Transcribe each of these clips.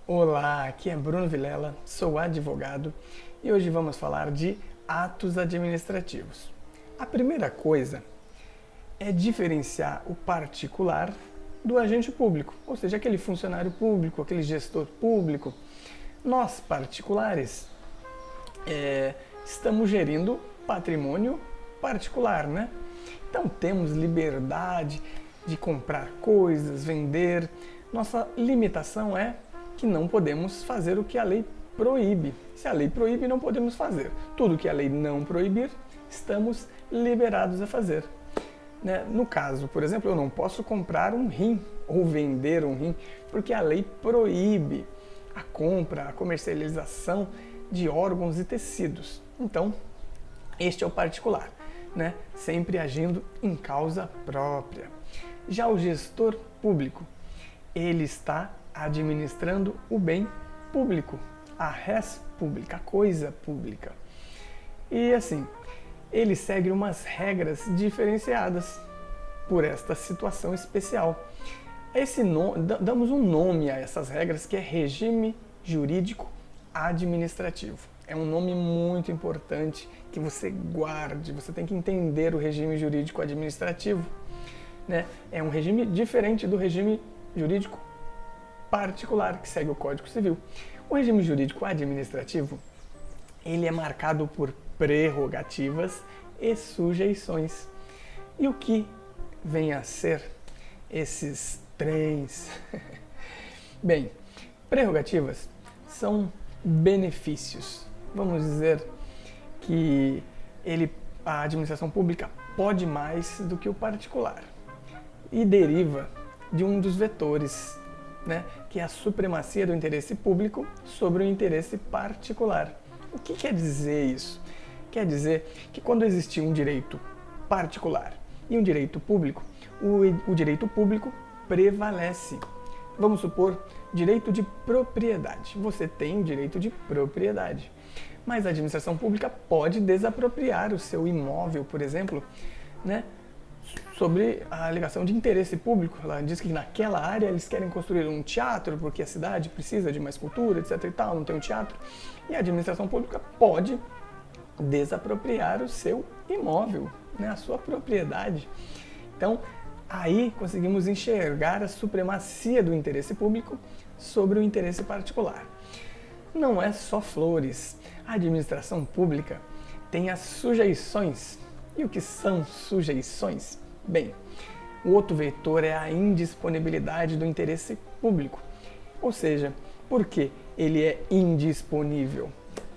Olá, aqui é Bruno Vilela, sou advogado e hoje vamos falar de atos administrativos. A primeira coisa é diferenciar o particular do agente público, ou seja, aquele funcionário público, aquele gestor público. Nós, particulares, estamos gerindo patrimônio particular, né? Então temos liberdade de comprar coisas, vender. Nossa limitação é que não podemos fazer o que a lei proíbe. Se a lei proíbe, não podemos fazer. Tudo que a lei não proibir, estamos liberados a fazer. No caso, por exemplo, eu não posso comprar um rim ou vender um rim, porque a lei proíbe a compra, a comercialização de órgãos e tecidos. Então, este é o particular, sempre agindo em causa própria. Já o gestor público, ele está administrando o bem público, a res pública, a coisa pública. E assim, ele segue umas regras diferenciadas por esta situação especial. Damos um nome a essas regras que é regime jurídico administrativo. É um nome muito importante que você guarde, você tem que entender o regime jurídico administrativo. É um regime diferente do regime jurídico particular, que segue o Código Civil. O regime jurídico administrativo, ele é marcado por prerrogativas e sujeições. E o que vem a ser esses três? Bem, prerrogativas são benefícios. Vamos dizer que a administração pública pode mais do que o particular. E deriva de um dos vetores, que é a supremacia do interesse público sobre o interesse particular. O que quer dizer isso? Quer dizer que quando existir um direito particular e um direito público, o direito público prevalece. Vamos supor, direito de propriedade. Você tem o direito de propriedade, mas a administração pública pode desapropriar o seu imóvel, por exemplo, sobre a alegação de interesse público. Ela diz que naquela área eles querem construir um teatro porque a cidade precisa de mais cultura, etc e tal, não tem um teatro. E a administração pública pode desapropriar o seu imóvel, a sua propriedade. Então, aí conseguimos enxergar a supremacia do interesse público sobre o interesse particular. Não é só flores. A administração pública tem as sujeições. E o que são sujeições? Bem, o outro vetor é a indisponibilidade do interesse público. Ou seja, por que ele é indisponível?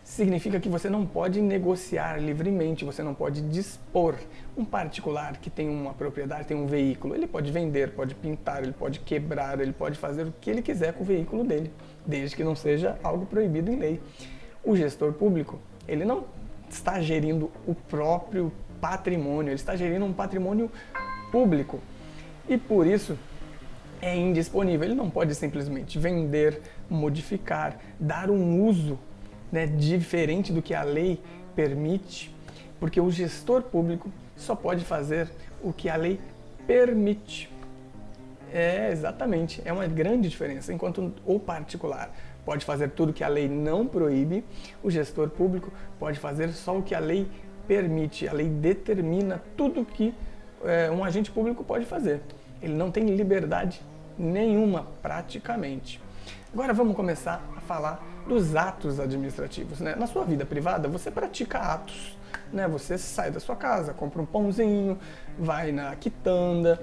Significa que você não pode negociar livremente, você não pode dispor. Um particular que tem uma propriedade, tem um veículo, ele pode vender, pode pintar, ele pode quebrar, ele pode fazer o que ele quiser com o veículo dele, desde que não seja algo proibido em lei. O gestor público, ele não está gerindo o próprio patrimônio, ele está gerindo um patrimônio público e por isso é indisponível. Ele não pode simplesmente vender, modificar, dar um uso diferente do que a lei permite, porque o gestor público só pode fazer o que a lei permite. Exatamente, é uma grande diferença. Enquanto o particular pode fazer tudo que a lei não proíbe, o gestor público pode fazer só o que a lei permite. A lei determina tudo que um agente público pode fazer. Ele não tem liberdade nenhuma, praticamente. Agora vamos começar a falar dos atos administrativos. Na sua vida privada, você pratica atos. Você sai da sua casa, compra um pãozinho, vai na quitanda,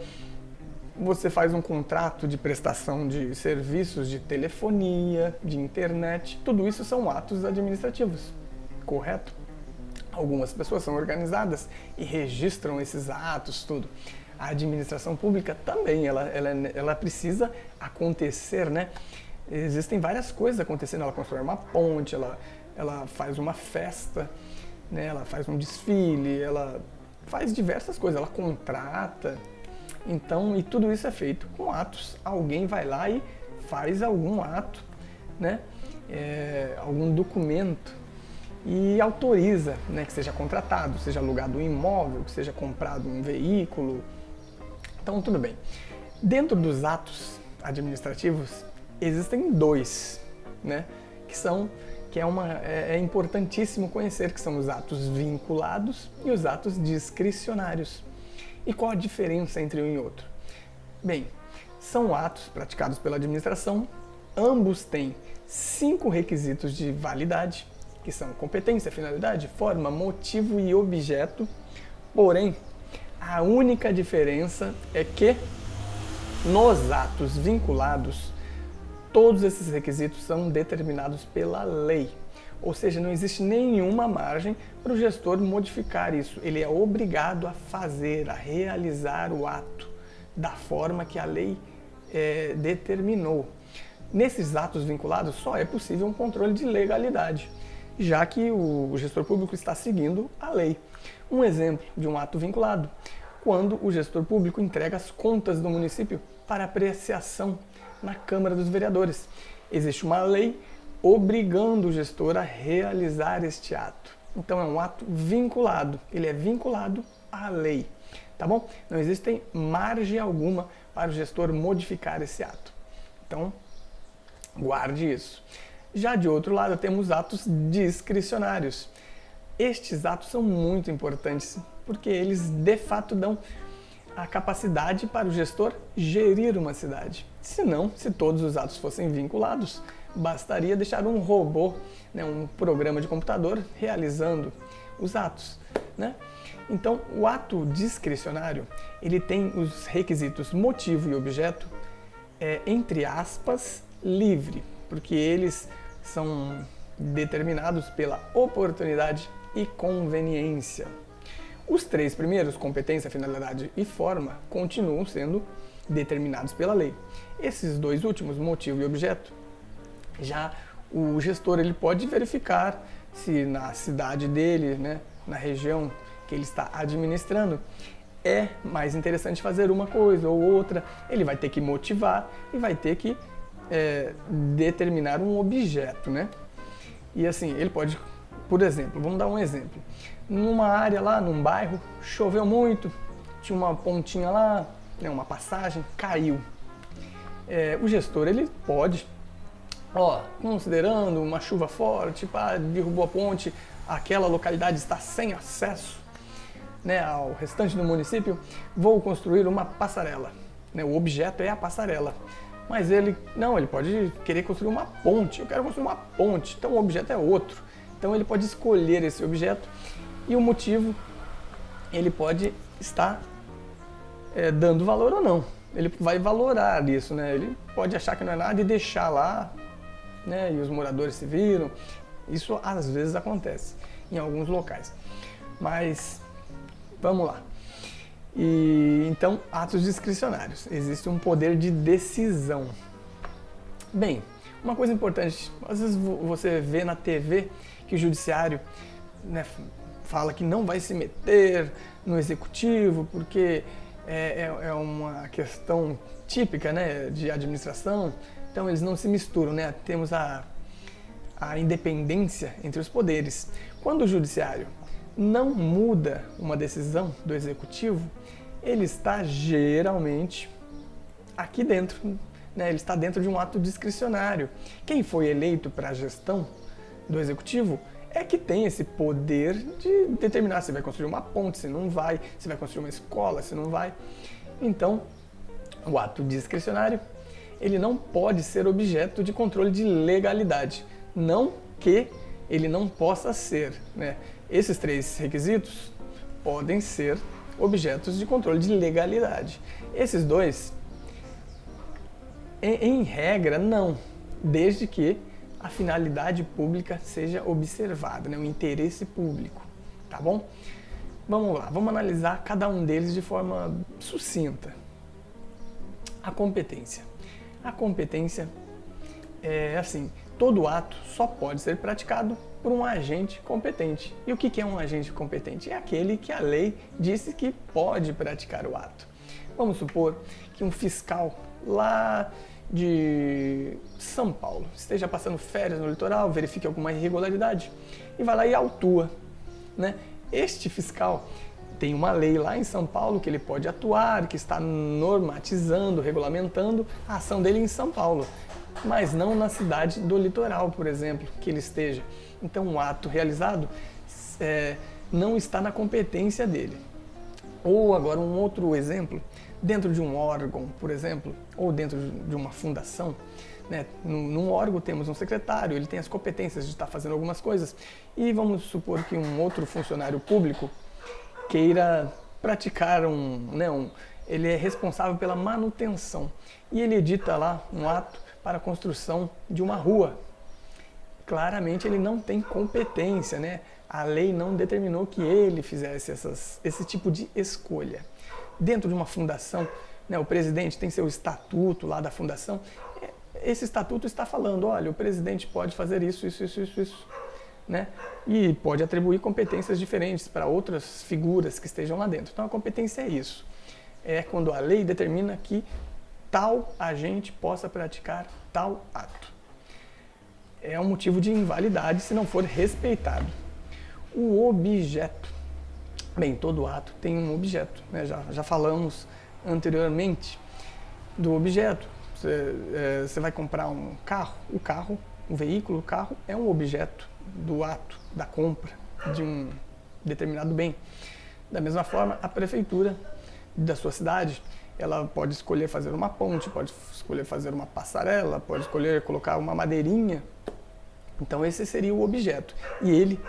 você faz um contrato de prestação de serviços de telefonia, de internet. Tudo isso são atos administrativos, correto? Algumas pessoas são organizadas e registram esses atos, tudo. A administração pública também, ela precisa acontecer, Existem várias coisas acontecendo. Ela constrói uma ponte, ela faz uma festa, ela faz um desfile, ela faz diversas coisas, ela contrata. Então, e tudo isso é feito com atos. Alguém vai lá e faz algum ato, algum documento e autoriza, que seja contratado, seja alugado um imóvel, que seja comprado um veículo. Então, tudo bem. Dentro dos atos administrativos, existem dois, né? É importantíssimo conhecer, que são os atos vinculados e os atos discricionários. E qual a diferença entre um e outro? Bem, são atos praticados pela administração, ambos têm 5 requisitos de validade, que são competência, finalidade, forma, motivo e objeto. Porém, a única diferença é que nos atos vinculados, todos esses requisitos são determinados pela lei. Ou seja, não existe nenhuma margem para o gestor modificar isso. Ele é obrigado a fazer, a realizar o ato da forma que a lei determinou. Nesses atos vinculados só é possível um controle de legalidade, já que o gestor público está seguindo a lei. Um exemplo de um ato vinculado, quando o gestor público entrega as contas do município para apreciação na Câmara dos Vereadores. Existe uma lei obrigando o gestor a realizar este ato. Então é um ato vinculado, ele é vinculado à lei, tá bom? Não existe margem alguma para o gestor modificar esse ato. Então, guarde isso. Já de outro lado, temos atos discricionários. Estes atos são muito importantes porque eles de fato dão a capacidade para o gestor gerir uma cidade. Se todos os atos fossem vinculados, bastaria deixar um robô, né, um programa de computador realizando os atos, né? Então, o ato discricionário, ele tem os requisitos motivo e objeto, entre aspas, livre, porque eles são determinados pela oportunidade e conveniência. Os 3 primeiros, competência, finalidade e forma, continuam sendo determinados pela lei. Esses 2 últimos, motivo e objeto, já o gestor ele pode verificar se na cidade dele, né, na região que ele está administrando, é mais interessante fazer uma coisa ou outra. Ele vai ter que motivar e vai ter que determinar um objeto, né? E assim, ele pode, por exemplo, vamos dar um exemplo. Numa área lá, num bairro, choveu muito, tinha uma pontinha lá, né, uma passagem, caiu. O gestor, ele pode, considerando uma chuva forte, derrubou a ponte, aquela localidade está sem acesso, né, ao restante do município, vou construir uma passarela. Né, o objeto é a passarela. Mas ele pode querer construir uma ponte. Eu quero construir uma ponte, então o objeto é outro. Então ele pode escolher esse objeto e o motivo ele pode estar dando valor ou não. Ele vai valorar isso, né? Ele pode achar que não é nada e deixar lá, né? E os moradores se viram. Isso às vezes acontece em alguns locais. Mas vamos lá. E então, atos discricionários. Existe um poder de decisão. Bem, uma coisa importante, às vezes você vê na TV que o judiciário, né, fala que não vai se meter no executivo porque é uma questão típica, né, de administração, então eles não se misturam, né? Temos a independência entre os poderes. Quando o judiciário não muda uma decisão do executivo, ele está geralmente aqui dentro, né? Ele está dentro de um ato discricionário. Quem foi eleito para a gestão do executivo é que tem esse poder de determinar se vai construir uma ponte, se não vai, se vai construir uma escola, se não vai. Então, o ato discricionário, ele não pode ser objeto de controle de legalidade. Não que ele não possa ser, né? Esses 3 requisitos podem ser objetos de controle de legalidade. Esses 2, em regra, não, desde que a finalidade pública seja observada, né? O interesse público, tá bom? Vamos lá, vamos analisar cada um deles de forma sucinta. A competência. A competência é assim, todo ato só pode ser praticado por um agente competente. E o que é um agente competente? É aquele que a lei disse que pode praticar o ato. Vamos supor que um fiscal lá de São Paulo esteja passando férias no litoral, verifique alguma irregularidade e vai lá e autua, né? Este fiscal tem uma lei lá em São Paulo que ele pode atuar, que está normatizando, regulamentando a ação dele em São Paulo. mas não na cidade do litoral, por exemplo, que ele esteja. Então, o ato realizado não está na competência dele. Ou agora um outro exemplo, dentro de um órgão, por exemplo, ou dentro de uma fundação, né? Num órgão temos um secretário, ele tem as competências de estar fazendo algumas coisas, e vamos supor que um outro funcionário público queira praticar ele é responsável pela manutenção, e ele edita lá um ato para a construção de uma rua. Claramente ele não tem competência, né? A lei não determinou que ele fizesse esse tipo de escolha. Dentro de uma fundação, né, o presidente tem seu estatuto lá da fundação. Esse estatuto está falando, olha, o presidente pode fazer isso, né? E pode atribuir competências diferentes para outras figuras que estejam lá dentro. Então a competência é isso. É quando a lei determina que tal agente possa praticar tal ato. É um motivo de invalidade se não for respeitado. O objeto. Bem, todo ato tem um objeto, né? Já falamos anteriormente do objeto. Você vai comprar um carro, um veículo, o carro é um objeto do ato, da compra de um determinado bem. Da mesma forma, a prefeitura da sua cidade, ela pode escolher fazer uma ponte, pode escolher fazer uma passarela, pode escolher colocar uma madeirinha. Então esse seria o objeto. E ele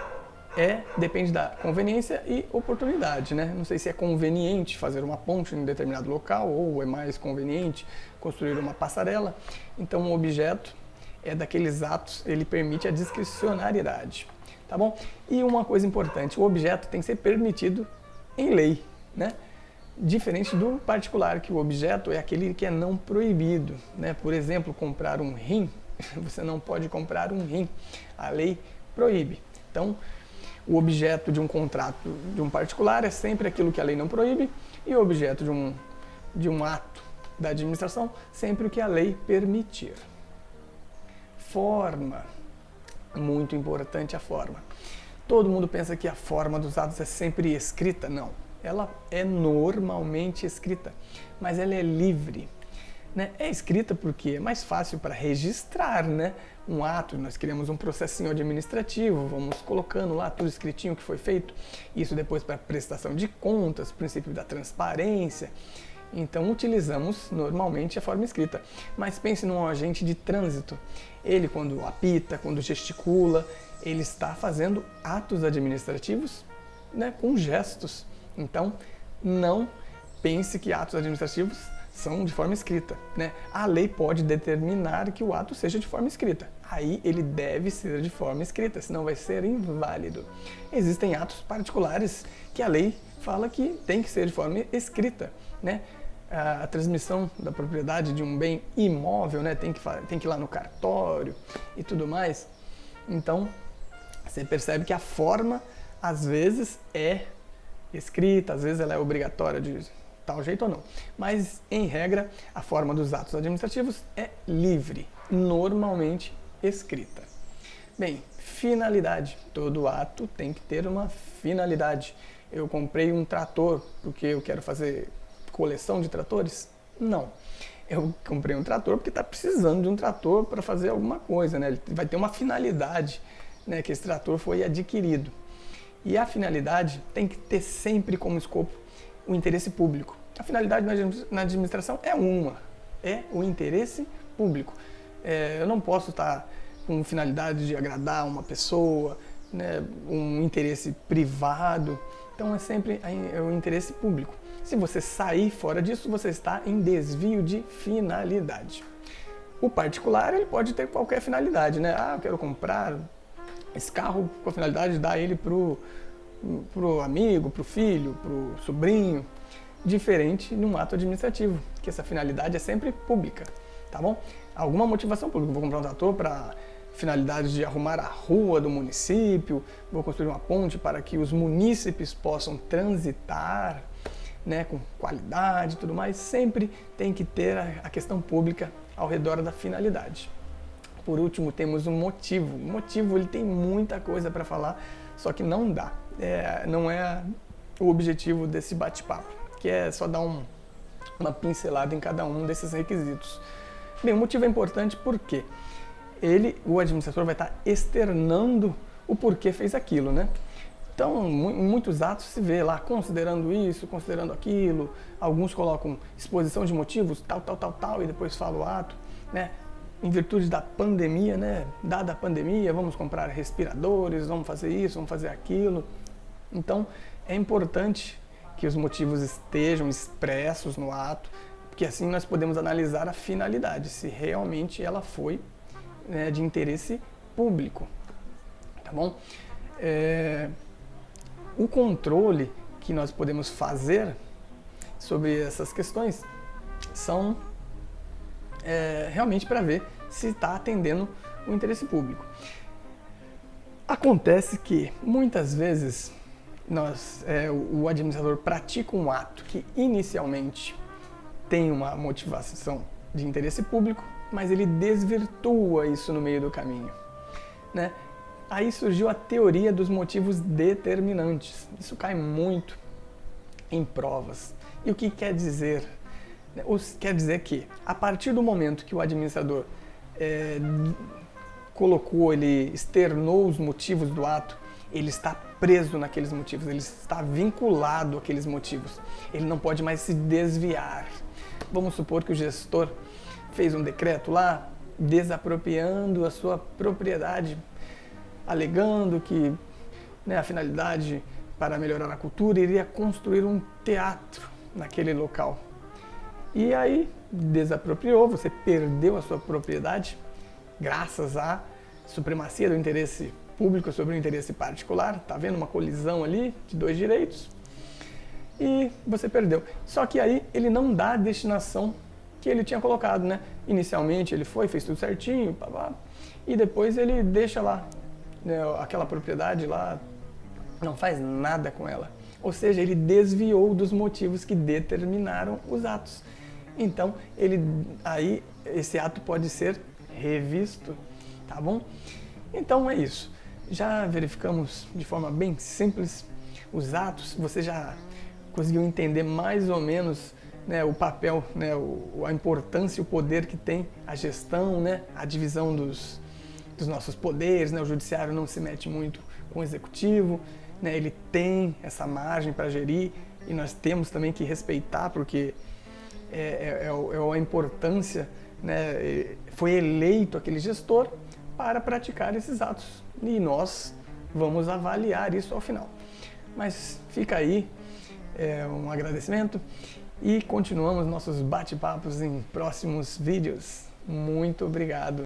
depende da conveniência e oportunidade, né? Não sei se é conveniente fazer uma ponte em um determinado local ou é mais conveniente construir uma passarela. Então o objeto é daqueles atos, ele permite a discricionariedade, tá bom? E uma coisa importante, o objeto tem que ser permitido em lei, né? Diferente do particular, que o objeto é aquele que é não proibido, né? Por exemplo, comprar um rim, você não pode comprar um rim, a lei proíbe. Então, o objeto de um contrato de um particular é sempre aquilo que a lei não proíbe, e o objeto de um ato da administração, sempre o que a lei permitir. Forma. Muito importante a forma. Todo mundo pensa que a forma dos atos é sempre escrita. Não. Ela é normalmente escrita, mas ela é livre. Né? É escrita porque é mais fácil para registrar, né? Um ato. Nós criamos um processinho administrativo, vamos colocando lá tudo escritinho que foi feito, isso depois para prestação de contas, princípio da transparência. Então utilizamos normalmente a forma escrita. Mas pense num agente de trânsito. Ele, quando apita, quando gesticula, ele está fazendo atos administrativos, né, com gestos. Então não pense que atos administrativos são de forma escrita, né? A lei pode determinar que o ato seja de forma escrita. Aí ele deve ser de forma escrita, senão vai ser inválido. Existem atos particulares que a lei fala que tem que ser de forma escrita, né? A transmissão da propriedade de um bem imóvel, né? Tem que ir lá no cartório e tudo mais. Então, você percebe que a forma, às vezes, é escrita, às vezes ela é obrigatória de tal jeito ou não. Mas, em regra, a forma dos atos administrativos é livre, normalmente escrita. Bem, finalidade. Todo ato tem que ter uma finalidade. Eu comprei um trator porque eu quero fazer coleção de tratores? Não. Eu comprei um trator porque está precisando de um trator para fazer alguma coisa, né? Ele vai ter uma finalidade, né, que esse trator foi adquirido. E a finalidade tem que ter sempre como escopo o interesse público. A finalidade na administração é o interesse público. Eu não posso estar com finalidade de agradar uma pessoa, né, um interesse privado. Então é sempre o interesse público. Se você sair fora disso, você está em desvio de finalidade. O particular, ele pode ter qualquer finalidade, né? Eu quero comprar esse carro com a finalidade de dar ele pro amigo, pro filho, pro sobrinho, diferente num ato administrativo, que essa finalidade é sempre pública, tá bom? Alguma motivação pública, vou comprar um trator para finalidade de arrumar a rua do município, vou construir uma ponte para que os munícipes possam transitar, né, com qualidade e tudo mais, sempre tem que ter a questão pública ao redor da finalidade. Por último, temos um motivo. O motivo, ele tem muita coisa para falar, só que não dá. Não é o objetivo desse bate-papo, que é só dar uma pincelada em cada um desses requisitos. Bem, o motivo é importante porque o administrador vai estar externando o porquê fez aquilo, né? Então, em muitos atos se vê lá, considerando isso, considerando aquilo, alguns colocam exposição de motivos, tal, e depois fala o ato, né? Em virtude da pandemia, né? Dada a pandemia, vamos comprar respiradores, vamos fazer isso, vamos fazer aquilo. Então, é importante que os motivos estejam expressos no ato, porque assim nós podemos analisar a finalidade, se realmente ela foi, né, de interesse público, tá bom? O controle que nós podemos fazer sobre essas questões são realmente para ver se está atendendo o interesse público. Acontece que muitas vezes o administrador pratica um ato que inicialmente tem uma motivação de interesse público, mas ele desvirtua isso no meio do caminho, né? Aí surgiu a teoria dos motivos determinantes. Isso cai muito em provas. E o que quer dizer? Quer dizer que, a partir do momento que o administrador ele externou os motivos do ato, ele está preso naqueles motivos, ele está vinculado àqueles motivos. Ele não pode mais se desviar. Vamos supor que o gestor fez um decreto lá, desapropriando a sua propriedade, alegando que, né, a finalidade para melhorar a cultura iria construir um teatro naquele local. E aí desapropriou, você perdeu a sua propriedade graças à supremacia do interesse público sobre o interesse particular. Está vendo uma colisão ali de dois direitos e você perdeu. Só que aí ele não dá a destinação que ele tinha colocado, né? Inicialmente ele fez tudo certinho, e depois ele deixa lá, né, aquela propriedade lá, não faz nada com ela. Ou seja, ele desviou dos motivos que determinaram os atos. Então, esse ato pode ser revisto, tá bom? Então é isso. Já verificamos de forma bem simples os atos, você já conseguiu entender mais ou menos, né, o papel, né, a importância e o poder que tem a gestão, né, a divisão dos nossos poderes, né? O judiciário não se mete muito com o executivo, né? Ele tem essa margem para gerir e nós temos também que respeitar, porque é a importância, né? Foi eleito aquele gestor para praticar esses atos e nós vamos avaliar isso ao final. Mas fica aí um agradecimento e continuamos nossos bate-papos em próximos vídeos. Muito obrigado!